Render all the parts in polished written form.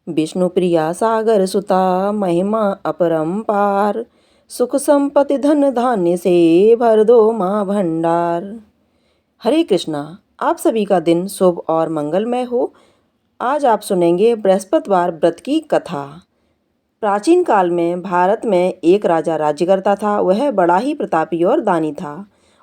विष्णु प्रिया सागर सुता महिमा अपरंपार। सुख संपत्ति धन धान्य से भर दो माँ भंडार। हरे कृष्णा। आप सभी का दिन शुभ और मंगलमय हो। आज आप सुनेंगे बृहस्पतिवार व्रत की कथा। प्राचीन काल में भारत में एक राजा राज्य करता था। वह बड़ा ही प्रतापी और दानी था।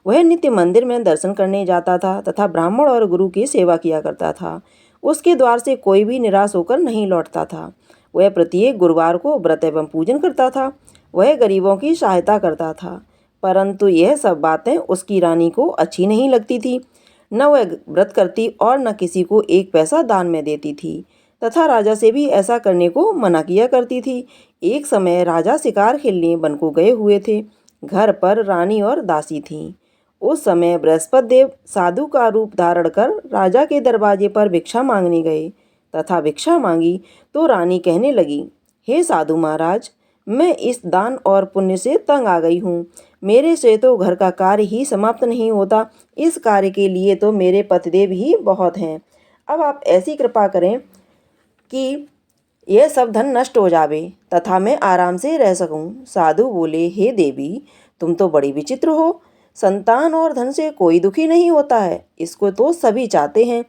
वह नित्य मंदिर में दर्शन करने जाता था तथा ब्राह्मण और गुरु की सेवा किया करता था। उसके द्वार से कोई भी निराश होकर नहीं लौटता था। वह प्रत्येक गुरुवार को व्रत एवं पूजन करता था। वह गरीबों की सहायता करता था। परंतु यह सब बातें उसकी रानी को अच्छी नहीं लगती थी। न वह व्रत करती और न किसी को एक पैसा दान में देती थी तथा राजा से भी ऐसा करने को मना किया करती थी। एक समय राजा शिकार खेलने वन को गए हुए थे। घर पर रानी और दासी थीं। उस समय बृहस्पति देव साधु का रूप धारण कर राजा के दरवाजे पर भिक्षा मांगने गए तथा भिक्षा मांगी तो रानी कहने लगी, हे साधु महाराज, मैं इस दान और पुण्य से तंग आ गई हूँ। मेरे से तो घर का कार्य ही समाप्त नहीं होता। इस कार्य के लिए तो मेरे पतिदेव ही बहुत हैं। अब आप ऐसी कृपा करें कि यह सब धन नष्ट हो जावे तथा मैं आराम से रह सकूं। साधु बोले, हे देवी, तुम तो बड़ी विचित्र हो। संतान और धन से कोई दुखी नहीं होता है, इसको तो सभी चाहते हैं।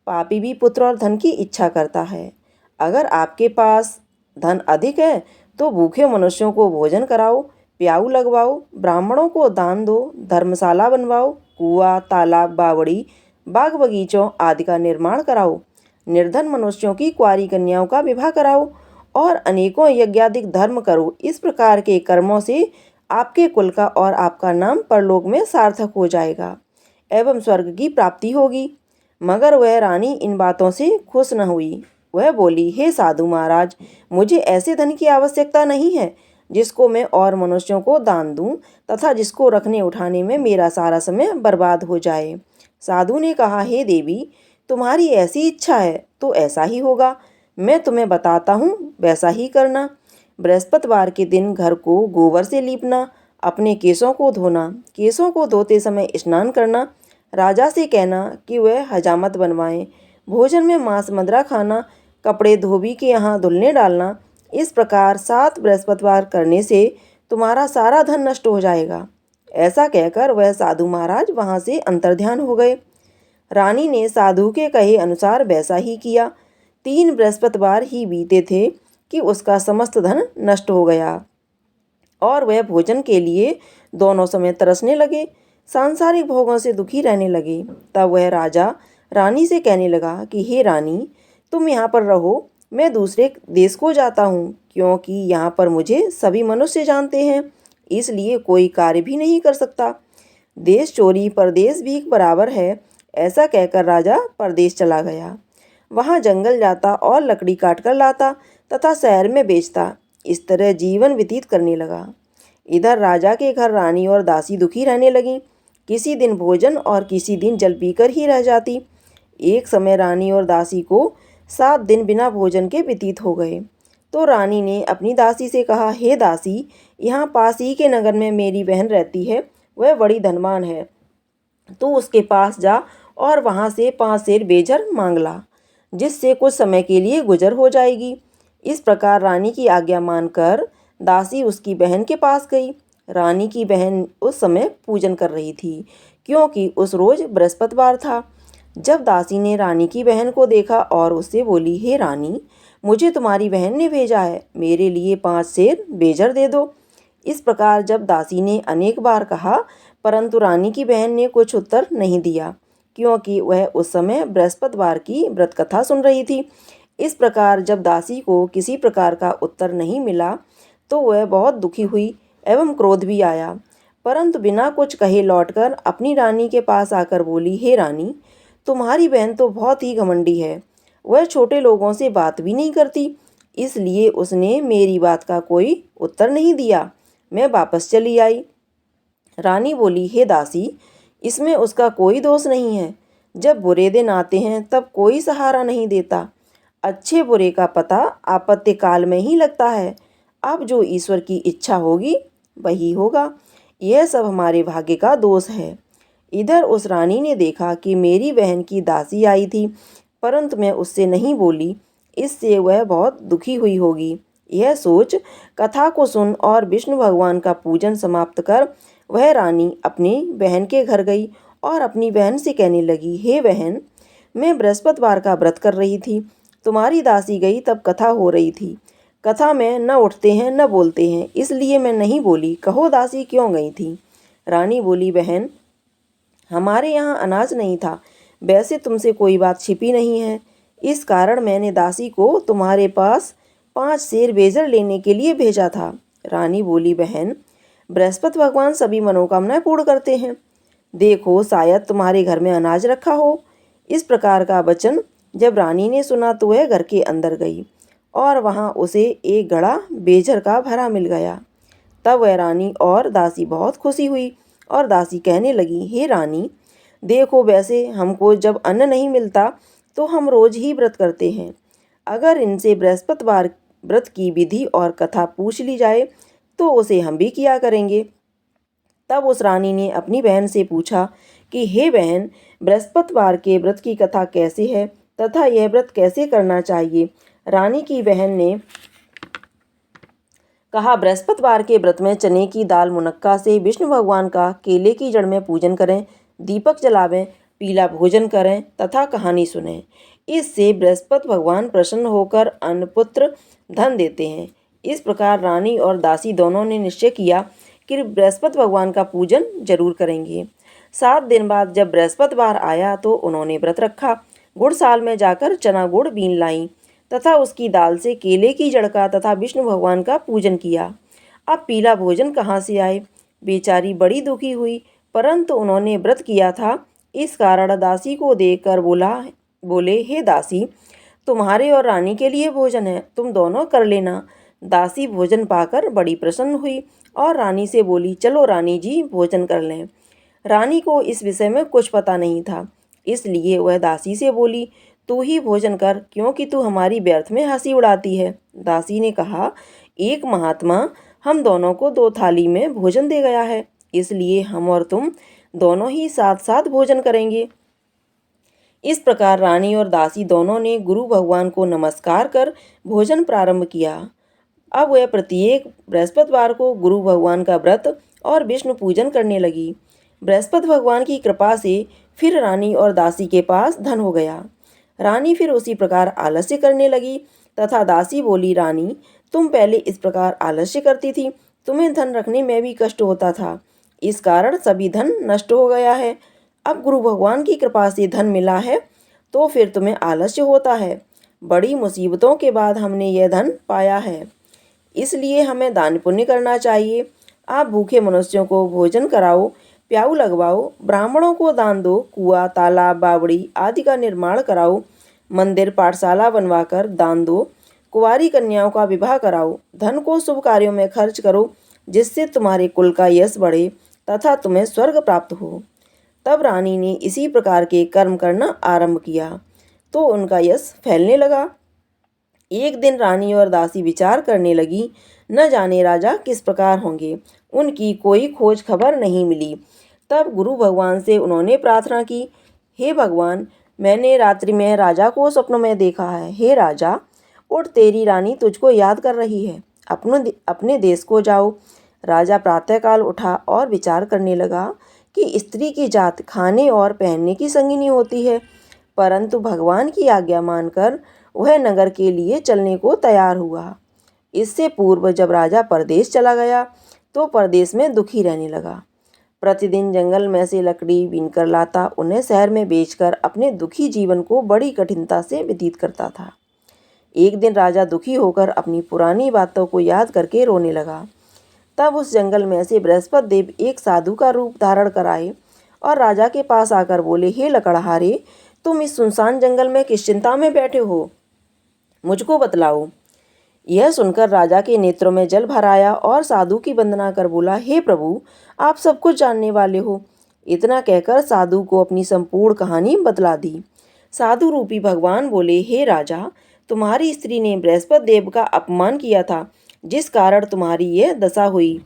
पापी भी पुत्र और धन की इच्छा करता है। अगर आपके पास धन अधिक है तो भूखे मनुष्यों को भोजन कराओ, प्याऊ लगवाओ, ब्राह्मणों को दान दो, धर्मशाला बनवाओ, कुआं, तालाब, बावड़ी, बाग बगीचों आदि का निर्माण कराओ, निर्धन मनुष्यों की कुंवारी कन्याओं का विवाह कराओ और अनेकों यज्ञादिक धर्म करो। इस प्रकार के कर्मों से आपके कुल का और आपका नाम परलोक में सार्थक हो जाएगा एवं स्वर्ग की प्राप्ति होगी। मगर वह रानी इन बातों से खुश न हुई। वह बोली, हे साधु महाराज, मुझे ऐसे धन की आवश्यकता नहीं है जिसको मैं और मनुष्यों को दान दूं तथा जिसको रखने उठाने में मेरा सारा समय बर्बाद हो जाए। साधु ने कहा, हे देवी, तुम्हारी ऐसी इच्छा है तो ऐसा ही होगा। मैं तुम्हें बताता हूँ, वैसा ही करना। बृहस्पतिवार के दिन घर को गोबर से लीपना, अपने केसों को धोना, केसों को धोते समय स्नान करना, राजा से कहना कि वह हजामत बनवाएं, भोजन में मांस मदिरा खाना, कपड़े धोबी के यहाँ धुलने डालना। इस प्रकार 7 बृहस्पतिवार करने से तुम्हारा सारा धन नष्ट हो जाएगा। ऐसा कहकर वह साधु महाराज वहाँ से अंतर्ध्यान हो गए। रानी ने साधु के कहे अनुसार वैसा ही किया। 3 बृहस्पतिवार ही बीते थे कि उसका समस्त धन नष्ट हो गया और वह भोजन के लिए दोनों समय तरसने लगे, सांसारिक भोगों से दुखी रहने लगे। तब वह राजा रानी से कहने लगा कि हे रानी, तुम यहाँ पर रहो, मैं दूसरे देश को जाता हूँ, क्योंकि यहाँ पर मुझे सभी मनुष्य जानते हैं, इसलिए कोई कार्य भी नहीं कर सकता। देश चोरी परदेश भीख बराबर है। ऐसा कहकर राजा परदेश चला गया। वहाँ जंगल जाता और लकड़ी काट कर लाता तथा शहर में बेचता। इस तरह जीवन व्यतीत करने लगा। इधर राजा के घर रानी और दासी दुखी रहने लगीं। किसी दिन भोजन और किसी दिन जल पीकर ही रह जाती। एक समय रानी और दासी को 7 दिन बिना भोजन के व्यतीत हो गए। तो रानी ने अपनी दासी से कहा, हे दासी, यहाँ पास ही के नगर में मेरी बहन रहती है, वह बड़ी धनवान है, तो उसके पास जा और वहाँ से 5 सेर बेजर मांग ला, जिससे कुछ समय के लिए गुजर हो जाएगी। इस प्रकार रानी की आज्ञा मानकर दासी उसकी बहन के पास गई। रानी की बहन उस समय पूजन कर रही थी, क्योंकि उस रोज बृहस्पतिवार था। जब दासी ने रानी की बहन को देखा और उससे बोली, हे रानी, मुझे तुम्हारी बहन ने भेजा है, मेरे लिए 5 सेर बेजर दे दो। इस प्रकार जब दासी ने अनेक बार कहा, परंतु रानी की बहन ने कुछ उत्तर नहीं दिया, क्योंकि वह उस समय बृहस्पतिवार की व्रत कथा सुन रही थी। इस प्रकार जब दासी को किसी प्रकार का उत्तर नहीं मिला तो वह बहुत दुखी हुई एवं क्रोध भी आया, परंतु बिना कुछ कहे लौटकर अपनी रानी के पास आकर बोली, हे रानी, तुम्हारी बहन तो बहुत ही घमंडी है, वह छोटे लोगों से बात भी नहीं करती, इसलिए उसने मेरी बात का कोई उत्तर नहीं दिया। मैं वापस चली आई। रानी बोली, हे दासी, इसमें उसका कोई दोष नहीं है। जब बुरे दिन आते हैं तब कोई सहारा नहीं देता। अच्छे बुरे का पता आपत्ति काल में ही लगता है। अब जो ईश्वर की इच्छा होगी वही होगा। यह सब हमारे भाग्य का दोष है। इधर उस रानी ने देखा कि मेरी बहन की दासी आई थी, परंतु मैं उससे नहीं बोली, इससे वह बहुत दुखी हुई होगी। यह सोच कथा को सुन और विष्णु भगवान का पूजन समाप्त कर वह रानी अपनी बहन के घर गई और अपनी बहन से कहने लगी, हे बहन, मैं बृहस्पतिवार का व्रत कर रही थी। तुम्हारी दासी गई तब कथा हो रही थी। कथा में न उठते हैं न बोलते हैं, इसलिए मैं नहीं बोली। कहो दासी क्यों गई थी? रानी बोली, बहन, हमारे यहाँ अनाज नहीं था। वैसे तुमसे कोई बात छिपी नहीं है, इस कारण मैंने दासी को तुम्हारे पास 5 सेर बेजर लेने के लिए भेजा था। रानी बोली, बहन, बृहस्पति भगवान सभी मनोकामनाएं पूर्ण करते हैं। देखो, शायद तुम्हारे घर में अनाज रखा हो। इस प्रकार का वचन जब रानी ने सुना तो वह घर के अंदर गई और वहाँ उसे एक घड़ा बेजर का भरा मिल गया। तब वह रानी और दासी बहुत खुशी हुई और दासी कहने लगी, हे रानी, देखो, वैसे हमको जब अन्न नहीं मिलता तो हम रोज ही व्रत करते हैं। अगर इनसे बृहस्पतिवार व्रत की विधि और कथा पूछ ली जाए तो उसे हम भी किया करेंगे। तब उस रानी ने अपनी बहन से पूछा कि हे बहन, बृहस्पतिवार के व्रत की कथा कैसे है तथा यह व्रत कैसे करना चाहिए? रानी की बहन ने कहा, बृहस्पतिवार के व्रत में चने की दाल मुनक्का से विष्णु भगवान का केले की जड़ में पूजन करें, दीपक जलावें, पीला भोजन करें तथा कहानी सुनें। इससे बृहस्पति भगवान प्रसन्न होकर अन्न, पुत्र, धन देते हैं। इस प्रकार रानी और दासी दोनों ने निश्चय किया कि बृहस्पति भगवान का पूजन जरूर करेंगे। 7 दिन बाद जब बृहस्पतिवार आया तो उन्होंने व्रत रखा। गुड़साल में जाकर चना गुड़ बीन लाई तथा उसकी दाल से केले की जड़ का तथा विष्णु भगवान का पूजन किया। अब पीला भोजन कहाँ से आए? बेचारी बड़ी दुखी हुई, परंतु उन्होंने व्रत किया था, इस कारण दासी को देखकर बोले, हे दासी, तुम्हारे और रानी के लिए भोजन है, तुम दोनों कर लेना। दासी भोजन पाकर बड़ी प्रसन्न हुई और रानी से बोली, चलो रानी जी, भोजन कर लें। रानी को इस विषय में कुछ पता नहीं था, इसलिए वह दासी से बोली, तू ही भोजन कर, क्योंकि तू हमारी व्यर्थ में हंसी उड़ाती है। दासी ने कहा, एक महात्मा हम दोनों को 2 थाली में भोजन दे गया है, इसलिए हम और तुम दोनों ही साथ साथ भोजन करेंगे। इस प्रकार रानी और दासी दोनों ने गुरु भगवान को नमस्कार कर भोजन प्रारंभ किया। अब वह प्रत्येक बृहस्पतिवार को गुरु भगवान का व्रत और विष्णु पूजन करने लगी। बृहस्पति भगवान की कृपा से फिर रानी और दासी के पास धन हो गया। रानी फिर उसी प्रकार आलस्य करने लगी तथा दासी बोली, रानी, तुम पहले इस प्रकार आलस्य करती थी, तुम्हें धन रखने में भी कष्ट होता था, इस कारण सभी धन नष्ट हो गया है। अब गुरु भगवान की कृपा से धन मिला है तो फिर तुम्हें आलस्य होता है। बड़ी मुसीबतों के बाद हमने यह धन पाया है, इसलिए हमें दान पुण्य करना चाहिए। आप भूखे मनुष्यों को भोजन कराओ, प्याऊ लगवाओ, ब्राह्मणों को दान दो, कुआं, तालाब, बावड़ी आदि का निर्माण कराओ, मंदिर, पाठशाला बनवाकर दान दो, कुंवारी कन्याओं का विवाह कराओ, धन को शुभ कार्यों में खर्च करो, जिससे तुम्हारे कुल का यश बढ़े तथा तुम्हें स्वर्ग प्राप्त हो। तब रानी ने इसी प्रकार के कर्म करना आरंभ किया तो उनका यश फैलने लगा। एक दिन रानी और दासी विचार करने लगी, न जाने राजा किस प्रकार होंगे, उनकी कोई खोज खबर नहीं मिली। तब गुरु भगवान से उन्होंने प्रार्थना की, हे भगवान, मैंने रात्रि में राजा को स्वप्न में देखा है। हे राजा, उठ, तेरी रानी तुझको याद कर रही है, अपने देश को जाओ। राजा प्रातःकाल उठा और विचार करने लगा कि स्त्री की जात खाने और पहनने की संगिनी होती है, परंतु भगवान की आज्ञा मानकर वह नगर के लिए चलने को तैयार हुआ। इससे पूर्व जब राजा परदेश चला गया तो परदेश में दुखी रहने लगा। प्रतिदिन जंगल में से लकड़ी बीनकर लाता, उन्हें शहर में बेचकर अपने दुखी जीवन को बड़ी कठिनता से व्यतीत करता था। एक दिन राजा दुखी होकर अपनी पुरानी बातों को याद करके रोने लगा। तब उस जंगल में से बृहस्पति देव एक साधु का रूप धारण कर आए और राजा के पास आकर बोले, हे लकड़हारे, तुम इस सुनसान जंगल में किस चिंता में बैठे हो, मुझको बतलाओ। यह सुनकर राजा के नेत्रों में जल भर आया और साधु की वंदना कर बोला, हे प्रभु, आप सब कुछ जानने वाले हो। इतना कहकर साधु को अपनी संपूर्ण कहानी बतला दी। साधु रूपी भगवान बोले, हे राजा, तुम्हारी स्त्री ने बृहस्पति देव का अपमान किया था, जिस कारण तुम्हारी यह दशा हुई।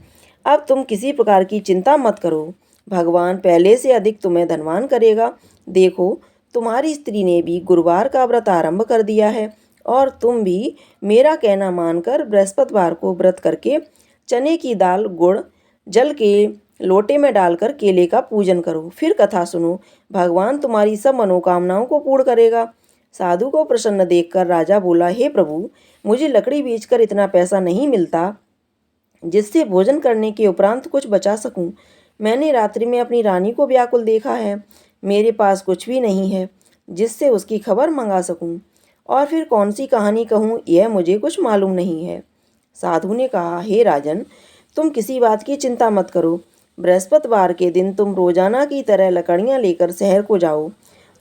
अब तुम किसी प्रकार की चिंता मत करो, भगवान पहले से अधिक तुम्हें धनवान करेगा। देखो, तुम्हारी स्त्री ने भी गुरुवार का व्रत आरंभ कर दिया है और तुम भी मेरा कहना मानकर बृहस्पतिवार को व्रत करके चने की दाल गुड़ जल के लोटे में डालकर केले का पूजन करो। फिर कथा सुनो, भगवान तुम्हारी सब मनोकामनाओं को पूर्ण करेगा। साधु को प्रसन्न देखकर राजा बोला, हे प्रभु, मुझे लकड़ी बेचकर इतना पैसा नहीं मिलता जिससे भोजन करने के उपरांत कुछ बचा सकूं। मैंने रात्रि में अपनी रानी को व्याकुल देखा है। मेरे पास कुछ भी नहीं है जिससे उसकी खबर मंगा सकूं। और फिर कौन सी कहानी कहूं, यह मुझे कुछ मालूम नहीं है। साधु ने कहा, हे राजन, तुम किसी बात की चिंता मत करो। बृहस्पतिवार के दिन तुम रोजाना की तरह लकड़ियां लेकर शहर को जाओ।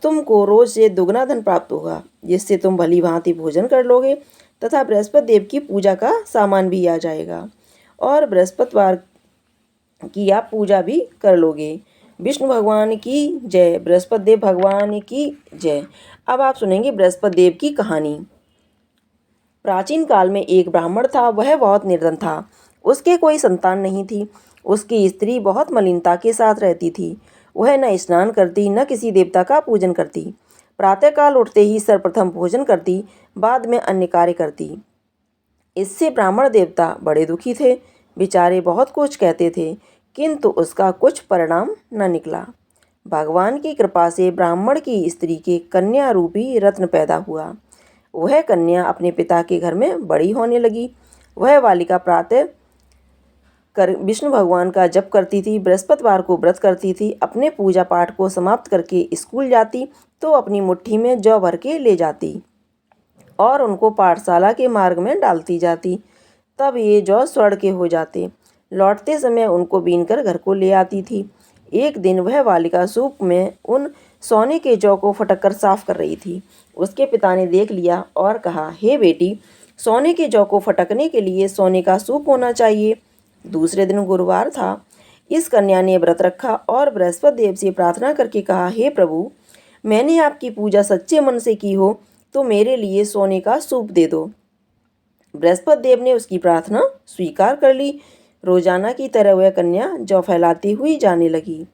तुमको रोज से दुगना धन प्राप्त होगा, जिससे तुम भली भांति भोजन कर लोगे तथा बृहस्पति देव की पूजा का सामान भी आ जाएगा और बृहस्पतिवार की आप पूजा भी कर लोगे। विष्णु भगवान की जय, बृहस्पति देव भगवान की जय। अब आप सुनेंगे बृहस्पति देव की कहानी। प्राचीन काल में एक ब्राह्मण था। वह बहुत निर्धन था। उसके कोई संतान नहीं थी। उसकी स्त्री बहुत मलिनता के साथ रहती थी। वह न स्नान करती, न किसी देवता का पूजन करती। प्रातःकाल उठते ही सर्वप्रथम भोजन करती, बाद में अन्य कार्य करती। इससे ब्राह्मण देवता बड़े दुखी थे। बेचारे बहुत कुछ कहते थे, किंतु उसका कुछ परिणाम न निकला। भगवान की कृपा से ब्राह्मण की स्त्री के कन्या रूपी रत्न पैदा हुआ। वह कन्या अपने पिता के घर में बड़ी होने लगी। वह बालिका प्रातः कर विष्णु भगवान का जप करती थी, बृहस्पतिवार को व्रत करती थी। अपने पूजा पाठ को समाप्त करके स्कूल जाती तो अपनी मुट्ठी में जौ भर के ले जाती और उनको पाठशाला के मार्ग में डालती जाती। तब ये जौ स्वर्ण के हो जाते। लौटते समय उनको बीनकर घर को ले आती थी। एक दिन वह बालिका सूप में उन सोने के जौ को फटक कर साफ कर रही थी। उसके पिता ने देख लिया और कहा, हे बेटी, सोने के जौ को फटकने के लिए सोने का सूप होना चाहिए। दूसरे दिन गुरुवार था। इस कन्या ने व्रत रखा और बृहस्पति देव से प्रार्थना करके कहा, हे प्रभु, मैंने आपकी पूजा सच्चे मन से की हो तो मेरे लिए सोने का सूप दे दो। बृहस्पति देव ने उसकी प्रार्थना स्वीकार कर ली। रोजाना की तरह वह कन्या जौ फैलाती हुई जाने लगी।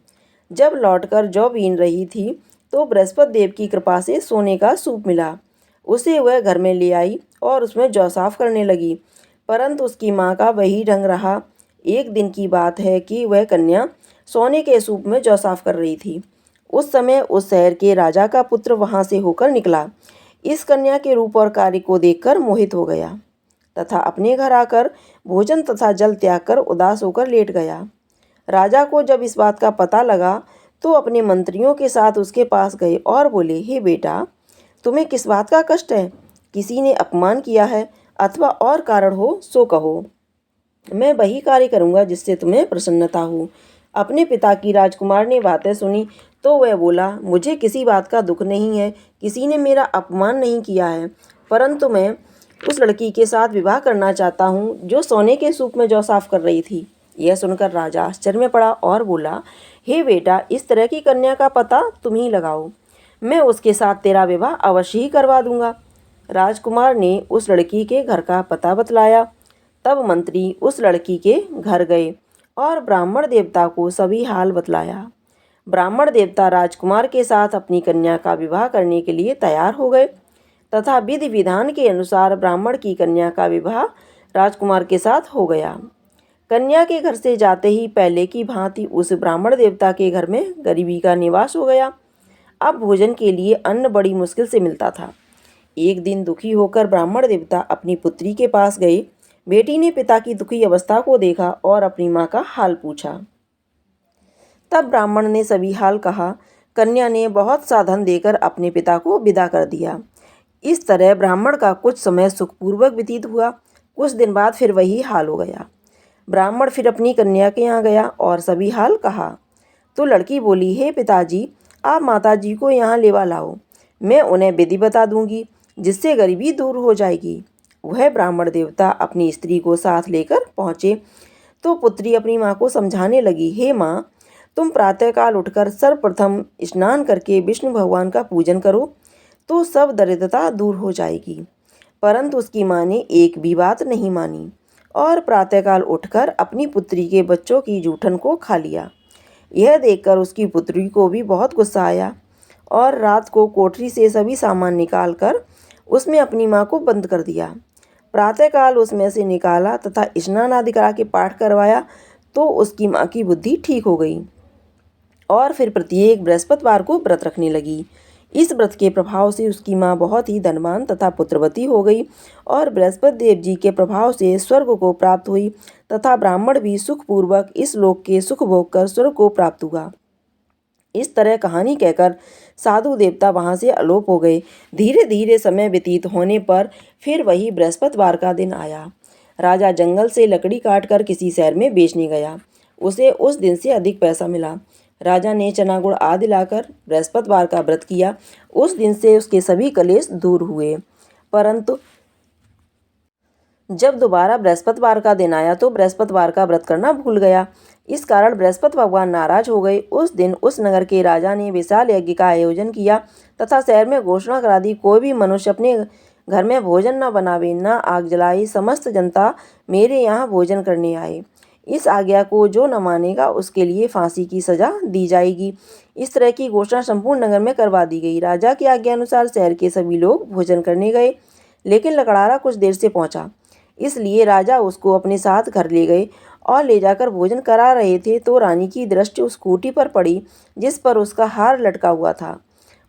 जब लौटकर जौ बीन रही थी तो बृहस्पति देव की कृपा से सोने का सूप मिला। उसे वह घर में ले आई और उसमें जौ साफ करने लगी, परंतु उसकी माँ का वही ढंग रहा। एक दिन की बात है कि वह कन्या सोने के सूप में जौ साफ कर रही थी। उस समय उस शहर के राजा का पुत्र वहां से होकर निकला। इस कन्या के रूप और कार्य को देखकर मोहित हो गया तथा अपने घर आकर भोजन तथा जल त्याग कर उदास होकर लेट गया। राजा को जब इस बात का पता लगा तो अपने मंत्रियों के साथ उसके पास गए और बोले, हे बेटा, तुम्हें किस बात का कष्ट है? किसी ने अपमान किया है अथवा और कारण हो सो कहो। मैं वही कार्य करूँगा जिससे तुम्हें प्रसन्नता हो। अपने पिता की राजकुमार ने बातें सुनी तो वह बोला, मुझे किसी बात का दुख नहीं है। किसी ने मेरा अपमान नहीं किया है, परंतु मैं उस लड़की के साथ विवाह करना चाहता हूँ जो सोने के सूप में जौ साफ कर रही थी। यह सुनकर राजा आश्चर्य में पड़ा और बोला, हे बेटा, इस तरह की कन्या का पता तुम ही लगाओ। मैं उसके साथ तेरा विवाह अवश्य ही करवा दूंगा। राजकुमार ने उस लड़की के घर का पता बतलाया। तब मंत्री उस लड़की के घर गए और ब्राह्मण देवता को सभी हाल बतलाया। ब्राह्मण देवता राजकुमार के साथ अपनी कन्या का विवाह करने के लिए तैयार हो गए तथा विधि विधान के अनुसार ब्राह्मण की कन्या का विवाह राजकुमार के साथ हो गया। कन्या के घर से जाते ही पहले की भांति उस ब्राह्मण देवता के घर में गरीबी का निवास हो गया। अब भोजन के लिए अन्न बड़ी मुश्किल से मिलता था। एक दिन दुखी होकर ब्राह्मण देवता अपनी पुत्री के पास गए। बेटी ने पिता की दुखी अवस्था को देखा और अपनी माँ का हाल पूछा। तब ब्राह्मण ने सभी हाल कहा। कन्या ने बहुत सा धन देकर अपने पिता को विदा कर दिया। इस तरह ब्राह्मण का कुछ समय सुखपूर्वक व्यतीत हुआ। कुछ दिन बाद फिर वही हाल हो गया। ब्राह्मण फिर अपनी कन्या के यहाँ गया और सभी हाल कहा तो लड़की बोली, हे पिताजी, आप माताजी को यहाँ लेवा लाओ। मैं उन्हें विधि बता दूंगी जिससे गरीबी दूर हो जाएगी। वह ब्राह्मण देवता अपनी स्त्री को साथ लेकर पहुँचे तो पुत्री अपनी माँ को समझाने लगी, हे माँ, तुम प्रातःकाल उठकर सर्वप्रथम स्नान करके विष्णु भगवान का पूजन करो तो सब दरिद्रता दूर हो जाएगी। परंतु उसकी माँ ने एक भी बात नहीं मानी और प्रातःकाल उठकर अपनी पुत्री के बच्चों की जूठन को खा लिया। यह देखकर उसकी पुत्री को भी बहुत गुस्सा आया और रात को कोठरी से सभी सामान निकालकर उसमें अपनी माँ को बंद कर दिया। प्रातःकाल उसमें से निकाला तथा स्नान आदि करा के पाठ करवाया तो उसकी माँ की बुद्धि ठीक हो गई और फिर प्रत्येक बृहस्पतिवार को व्रत रखने लगी। इस व्रत के प्रभाव से उसकी माँ बहुत ही धनवान तथा पुत्रवती हो गई और बृहस्पति देव जी के प्रभाव से स्वर्ग को प्राप्त हुई तथा ब्राह्मण भी सुखपूर्वक इस लोक के सुख भोग कर स्वर्ग को प्राप्त हुआ। इस तरह कहानी कहकर साधु देवता वहां से अलोप हो गए। धीरे धीरे समय व्यतीत होने पर फिर वही बृहस्पतिवार का दिन आया। राजा जंगल से लकड़ी काटकर किसी शहर में बेचने गया। उसे उस दिन से अधिक पैसा मिला। राजा ने चना गुड़ आदि लाकर बृहस्पतिवार का व्रत किया। उस दिन से उसके सभी कलेश दूर हुए। परंतु जब दोबारा बृहस्पतिवार का दिन आया तो बृहस्पतिवार का व्रत करना भूल गया। इस कारण बृहस्पति भगवान नाराज हो गए। उस दिन उस नगर के राजा ने विशाल यज्ञ का आयोजन किया तथा शहर में घोषणा करा दी, कोई भी मनुष्य अपने घर में भोजन न बनावे, न आग जलाए, समस्त जनता मेरे यहाँ भोजन करने आए। इस आज्ञा को जो न मानेगा उसके लिए फांसी की सजा दी जाएगी। इस तरह की घोषणा संपूर्ण नगर में करवा दी गई। राजा की आज्ञा अनुसार शहर के सभी लोग भोजन करने गए, लेकिन लकड़ारा कुछ देर से पहुंचा, इसलिए राजा उसको अपने साथ घर ले गए और ले जाकर भोजन करा रहे थे तो रानी की दृष्टि उस खूंटी पर पड़ी जिस पर उसका हार लटका हुआ था।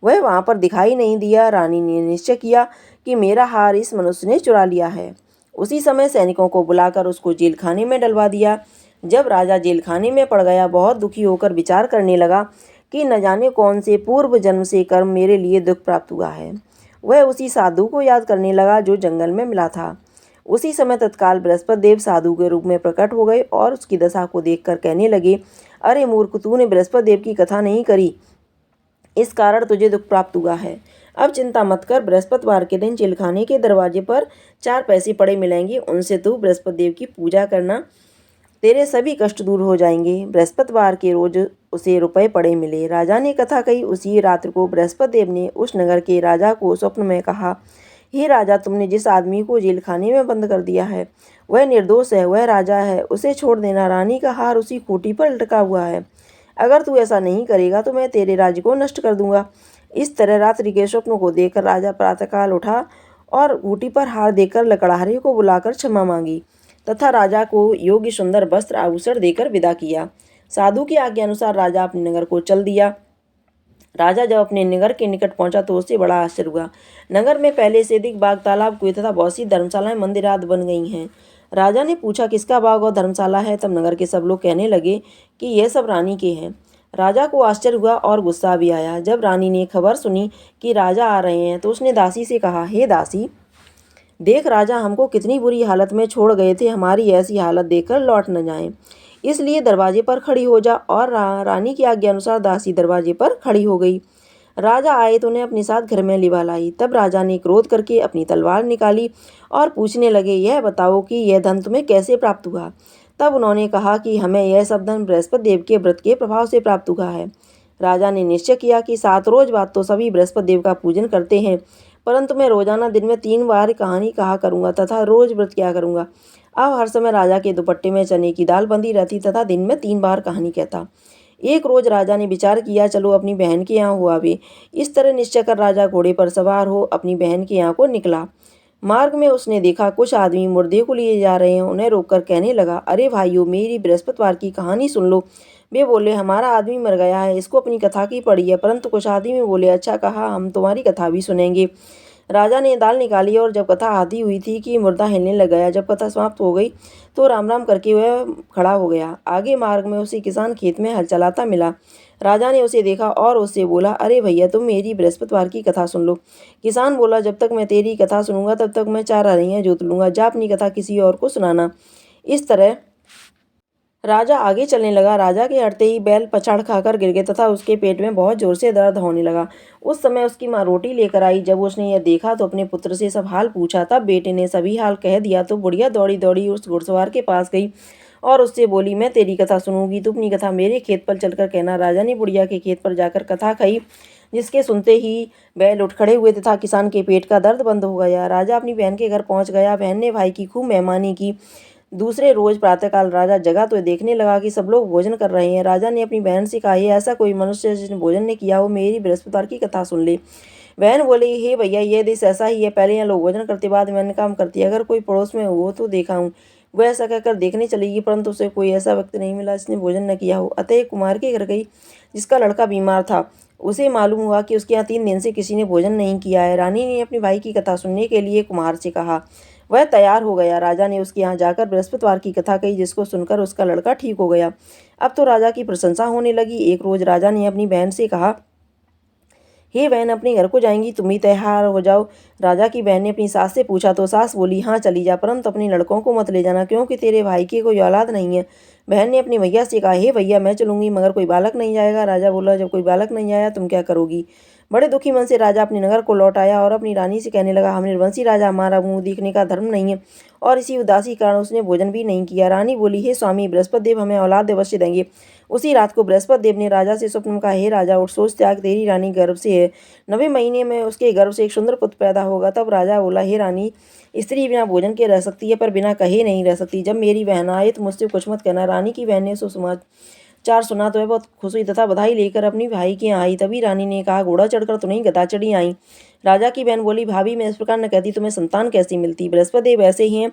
वह वहां पर दिखाई नहीं दिया। रानी ने निश्चय किया कि मेरा हार इस मनुष्य ने चुरा लिया है। उसी समय सैनिकों को बुलाकर उसको जेलखाने में डलवा दिया। जब राजा जेलखाने में पड़ गया, बहुत दुखी होकर विचार करने लगा कि न जाने कौन से पूर्व जन्म से कर्म मेरे लिए दुख प्राप्त हुआ है। वह उसी साधु को याद करने लगा जो जंगल में मिला था। उसी समय तत्काल बृहस्पति देव साधु के रूप में प्रकट हो गए और उसकी दशा को देखकर कहने लगे, अरे मूर्ख, तूने बृहस्पति देव की कथा नहीं करी, इस कारण तुझे दुख प्राप्त हुआ है। अब चिंता मत कर, बृहस्पतिवार के दिन जेलखाने के दरवाजे पर 4 पैसे पड़े मिलेंगे, उनसे तू बृहस्पति देव की पूजा करना, तेरे सभी कष्ट दूर हो जाएंगे। बृहस्पतिवार के रोज उसे रुपए पड़े मिले। राजा ने कथा कही। उसी रात्र को बृहस्पति देव ने उस नगर के राजा को स्वप्न में कहा, हे राजा, तुमने जिस आदमी को जेलखाने में बंद कर दिया है वह निर्दोष है, वह राजा है, उसे छोड़ देना। रानी का हार उसी खूंटी पर लटका हुआ है। अगर तू ऐसा नहीं करेगा तो मैं तेरे राज्य को नष्ट कर दूंगा। इस तरह रात्रि के स्वप्न को देखकर राजा प्रातःकाल उठा और खूंटी पर हार देकर लकड़हारे को बुलाकर क्षमा मांगी तथा राजा को योग्य सुंदर वस्त्र आभूषण देकर विदा किया। साधु की आज्ञा अनुसार राजा अपने नगर को चल दिया। राजा जब अपने नगर के निकट पहुंचा तो उससे बड़ा आश्चर्य हुआ। नगर में पहले से अधिक बाग, तालाब, कुएं तथा बहुत सी धर्मशालाएं, मंदिर आदि बन गई हैं। राजा ने पूछा, किसका बाग और धर्मशाला है? तब नगर के सब लोग कहने लगे कि यह सब रानी के हैं। राजा को आश्चर्य हुआ और गुस्सा भी आया। जब रानी ने खबर सुनी कि राजा आ रहे हैं तो उसने दासी से कहा, हे दासी, देख, राजा हमको कितनी बुरी हालत में छोड़ गए थे, हमारी ऐसी हालत देखकर लौट न जाएं, इसलिए दरवाजे पर खड़ी हो जा। और रानी की आज्ञा अनुसार दासी दरवाजे पर खड़ी हो गई। राजा आए तो उन्हें अपने साथ घर में लिवा लाई। तब राजा ने क्रोध करके अपनी तलवार निकाली और पूछने लगे, यह बताओ कि यह धन तुम्हें कैसे प्राप्त हुआ? तब उन्होंने कहा कि हमें यह सब धन बृहस्पति देव के व्रत के प्रभाव से प्राप्त हुआ है। राजा ने निश्चय किया कि 7 रोज बाद तो सभी बृहस्पति देव का पूजन करते हैं, परंतु मैं रोजाना दिन में 3 बार कहानी कहा करूंगा तथा रोज व्रत किया करूंगा। अब हर समय राजा के दुपट्टे में चने की दाल बंधी रहती तथा दिन में 3 बार कहानी कहता। एक रोज राजा ने विचार किया, चलो अपनी बहन के यहाँ हो आवे। इस तरह निश्चय कर राजा घोड़े पर सवार हो अपनी बहन के यहाँ को निकला। मार्ग में उसने देखा कुछ आदमी मुर्दे को लिए जा रहे हैं। उन्हें रोककर कहने लगा, अरे भाइयों, मेरी बृहस्पतिवार की कहानी सुन लो। वे बोले, हमारा आदमी मर गया है, इसको अपनी कथा की पड़ी है। परंतु कुछ आदमी बोले, अच्छा कहा, हम तुम्हारी कथा भी सुनेंगे। राजा ने दाल निकाली और जब कथा आधी हुई थी कि मुर्दा हिलने लग गया। जब कथा समाप्त हो गई तो राम राम करके वह खड़ा हो गया। आगे मार्ग में उसे किसान खेत में हल चलाता मिला। राजा ने उसे देखा और उससे बोला, अरे भैया, तुम मेरी बृहस्पतिवार की कथा सुन लो। किसान बोला, जब तक मैं तेरी कथा सुनूंगा तब तक मैं 4 अरैयां जोत लूंगा, जा अपनी कथा किसी और को सुनाना। इस तरह राजा आगे चलने लगा। राजा के हटते ही बैल पछाड़ खाकर गिर गए तथा उसके पेट में बहुत जोर से दर्द होने लगा। उस समय उसकी माँ रोटी लेकर आई। जब उसने यह देखा तो अपने पुत्र से सब हाल पूछा। तब बेटे ने सभी हाल कह दिया तो बुढ़िया दौड़ी दौड़ी उस घुड़सवार के पास गई और उससे बोली, मैं तेरी कथा सुनूंगी, तू अपनी कथा मेरे खेत पर चलकर कहना। राजा ने बुढ़िया के खेत पर जाकर कथा कही, जिसके सुनते ही बैल उठ खड़े हुए तथा किसान के पेट का दर्द बंद हो गया। राजा अपनी बहन के घर पहुंच गया। बहन ने भाई की खूब मेहमानी की। दूसरे रोज प्रातःकाल राजा जगा तो देखने लगा कि सब लोग भोजन कर रहे हैं। राजा ने अपनी बहन से कहा, ऐसा कोई मनुष्य जिसने भोजन नहीं किया हो, मेरी बृहस्पतिवार की कथा सुन ले। बहन बोली, हे भैया ये देश ऐसा ही है, पहले यहाँ लोग भोजन करते बाद में अन्य काम करते, अगर कोई पड़ोस में हो तो देखा हूँ। वह ऐसा कहकर देखने चलेगी, परंतु उसे कोई ऐसा व्यक्ति नहीं मिला जिसने भोजन न किया हो। अतः एक कुमार के घर गई जिसका लड़का बीमार था। उसे मालूम हुआ कि उसके यहाँ 3 दिन से किसी ने भोजन नहीं किया है। रानी ने अपने भाई की कथा सुनने के लिए कुम्हार से कहा। वह तैयार हो गया। राजा ने उसके यहाँ जाकर बृहस्पतिवार की कथा कही, जिसको सुनकर उसका लड़का ठीक हो गया। अब तो राजा की प्रशंसा होने लगी। एक रोज राजा ने अपनी बहन से कहा, हे बहन, अपने घर को जाएंगी, तुम ही तैयार हो जाओ। राजा की बहन ने अपनी सास से पूछा तो सास बोली, हाँ चली जा, परंतु अपने लड़कों को मत ले जाना, क्योंकि तेरे भाई की कोई औलाद नहीं है। बहन ने अपने भैया से कहा, हे भैया, मैं चलूंगी, मगर कोई बालक नहीं जाएगा। राजा बोला, जब कोई बालक नहीं आया तुम क्या करोगी? बड़े दुखी मन से राजा अपने नगर को लौट आया और अपनी रानी से कहने लगा, हम निर्वंशी राजा, हमारा मुंह देखने का धर्म नहीं है, और इसी उदासी के कारण उसने भोजन भी नहीं किया। रानी बोली, हे स्वामी, बृहस्पति देव हमें औलाद अवश्य देंगे। उसी रात को बृहस्पति देव ने राजा से स्वप्न में कहा, हे राजा, उठ, सोच त्याग, तेरी रानी गर्भ से है, 9वें महीने में उसके गर्भ से एक सुंदर पुत्र पैदा होगा। तब राजा बोला, हे रानी, स्त्री बिना भोजन के रह सकती है, पर बिना कहे नहीं रह सकती। जब मेरी बहन आए तो मुझसे कुछ मत कहना। रानी की बहन ने सुसमाचार सुना तो वह बहुत खुश हुई तथा बधाई लेकर अपनी भाई के यहाँ आई। तभी रानी ने कहा, घोड़ा चढ़कर तो नहीं, गधा चढ़ी आई। राजा की बहन बोली, भाभी, मैं इस प्रकार न कहती, तुम्हें संतान कैसी मिलती? बृहस्पति देव ऐसे ही हैं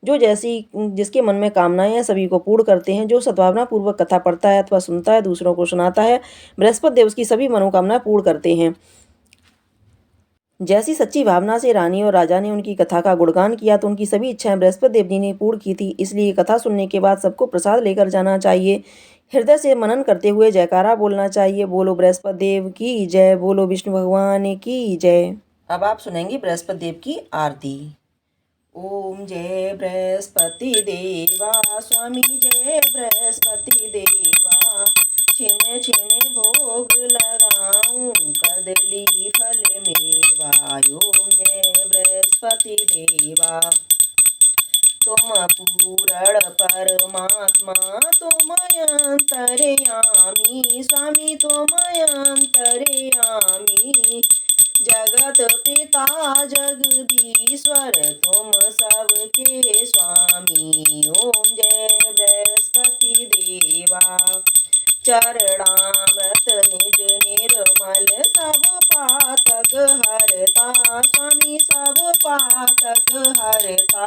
जो जिसके मन में कामनाएं हैं सभी को पूर्ण करते हैं। जो सद्भावना पूर्वक कथा पढ़ता है अथवा सुनता है, दूसरों को सुनाता है, बृहस्पति देव उसकी सभी मनोकामनाएं पूर्ण करते हैं। जैसी सच्ची भावना से रानी और राजा ने उनकी कथा का गुणगान किया तो उनकी सभी इच्छाएं बृहस्पति देव जी ने पूर्ण की थी। इसलिए कथा सुनने के बाद सबको प्रसाद लेकर जाना चाहिए। हृदय से मनन करते हुए जयकारा बोलना चाहिए। बोलो बृहस्पति देव की जय, बोलो विष्णु भगवान की जय। अब आप सुनेंगे बृहस्पति देव की आरती। ओम जय बृहस्पति देवा, स्वामी जय बृहस्पति देवा, छिन छिन भोग लगाऊं, कदली फल मेवा। ओम जय बृहस्पति देवा, तुम पूरण परमात्मा, तुम अंतर्यामी, स्वामी तुम अंतर्यामी, जगत पिता जगदीश्वर, तुम सबके स्वामी। ओम जय बृहस्पति देवा, चरणामृत निज निर्मल, सब पातक हरता, स्वामी सब पातक हरता,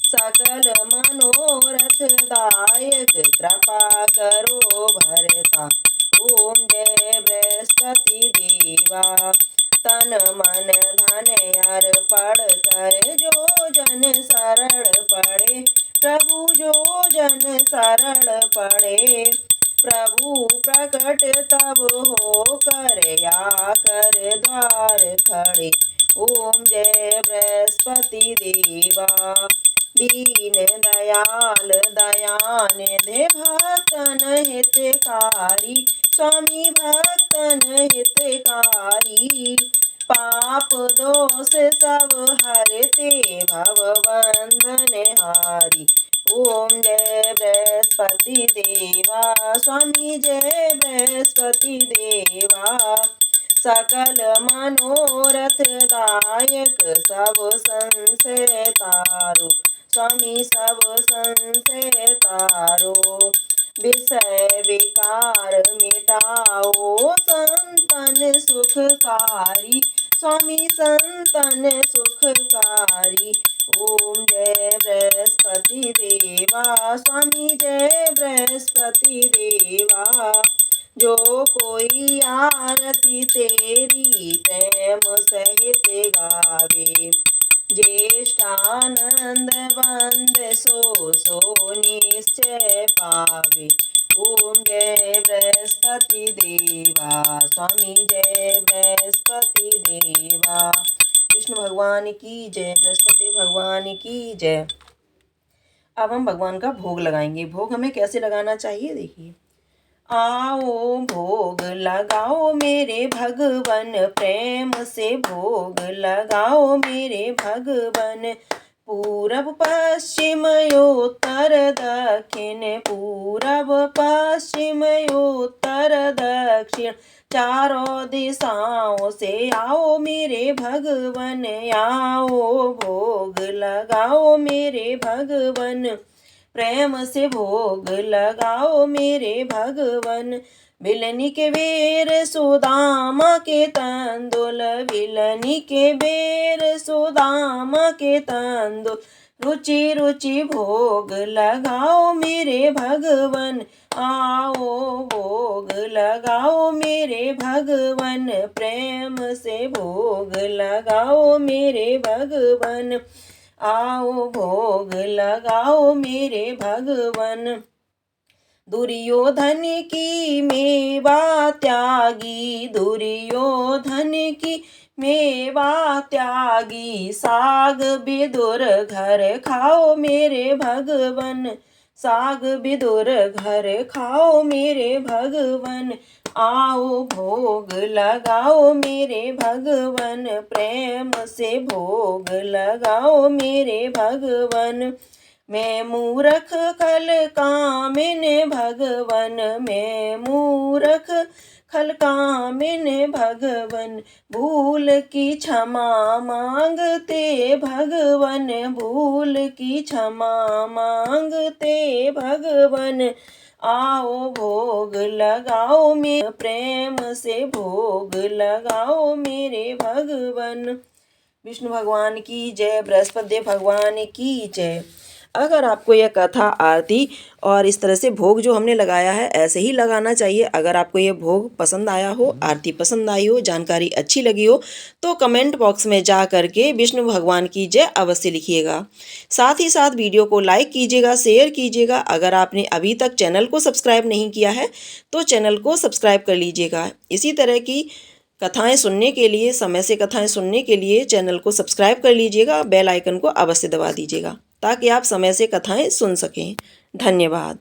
सकल मनोरथ दायक, कृपा करो भरता। ओम जय बृहस्पति देवा, तन मन धन अर्पण कर, जो जन शरण पड़े, प्रभु जो जन शरण पड़े, प्रभु प्रकट तब हो कर, या कर द्वार खड़े। ओम जय बृहस्पति देवा, दीन दयाल दयानिधि, भक्तन हितकारी, स्वामी भक्तन हितकारी, पाप दोष सब हरते, भव बंधन हारी। ओम जय बृहस्पति देवा, स्वामी जय बृहस्पति देवा, सकल मनोरथ दायक, सब संशय तारो, स्वामी सब संशय तारो, विषय विकार मिटाओ, संतन सुखकारी, स्वामी संतन सुखकारी। ओम जय बृहस्पति देवा, स्वामी जय बृहस्पति देवा, जो कोई आरती तेरी प्रेम सहित गावे, ज्येष्ठानंद वंद सो निश्चय पावे। ओम जय बृहस्पति देवा, स्वामी जय बृहस्पति देवा, विष्णु भगवान की जय, बृहस्पति देव भगवान की जय। अब हम भगवान का भोग लगाएंगे। भोग हमें कैसे लगाना चाहिए, देखिए। आओ भोग लगाओ मेरे भगवन, प्रेम से भोग लगाओ मेरे भगवन, पूरब पश्चिम उत्तर दक्षिण, पूरब पश्चिम उत्तर दक्षिण, चारों दिशाओं से आओ मेरे भगवन, आओ भोग लगाओ मेरे भगवन, प्रेम से भोग लगाओ मेरे भगवन, बिलनी के बेर सुदामा के तंदुल, बिलनी के बेर सुदामा के तंदुल, रुचि रुचि भोग लगाओ मेरे भगवन, आओ भोग लगाओ मेरे भगवन, प्रेम से भोग लगाओ मेरे भगवन, आओ भोग लगाओ मेरे भगवन। दुर्योधन की मेवा त्यागी, दुर्योधन की मेवा त्यागी, साग बिदुर घर खाओ मेरे भगवन, साग बिदुर घर खाओ मेरे भगवन, आओ भोग लगाओ मेरे भगवन, प्रेम से भोग लगाओ मेरे भगवन। मैं मूरख खल कामिन भगवन, मैं मूरख खल कामिन भगवन, भूल की क्षमा मांगते भगवन, भूल की क्षमा मांगते भगवन, आओ भोग लगाओ मेरे प्रेम से भोग लगाओ मेरे भगवन। विष्णु भगवान की जय, बृहस्पति देव भगवान की जय। अगर आपको यह कथा, आरती और इस तरह से भोग जो हमने लगाया है ऐसे ही लगाना चाहिए। अगर आपको ये भोग पसंद आया हो, आरती पसंद आई हो, जानकारी अच्छी लगी हो, तो कमेंट बॉक्स में जा करके विष्णु भगवान की जय अवश्य लिखिएगा। साथ ही साथ वीडियो को लाइक कीजिएगा, शेयर कीजिएगा। अगर आपने अभी तक चैनल को सब्सक्राइब नहीं किया है तो चैनल को सब्सक्राइब कर लीजिएगा। इसी तरह की कथाएं सुनने के लिए, समय से कथाएं सुनने के लिए चैनल को सब्सक्राइब कर लीजिएगा, बेल आइकन को अवश्य दबा दीजिएगा ताकि आप समय से कथाएं सुन सकें। धन्यवाद।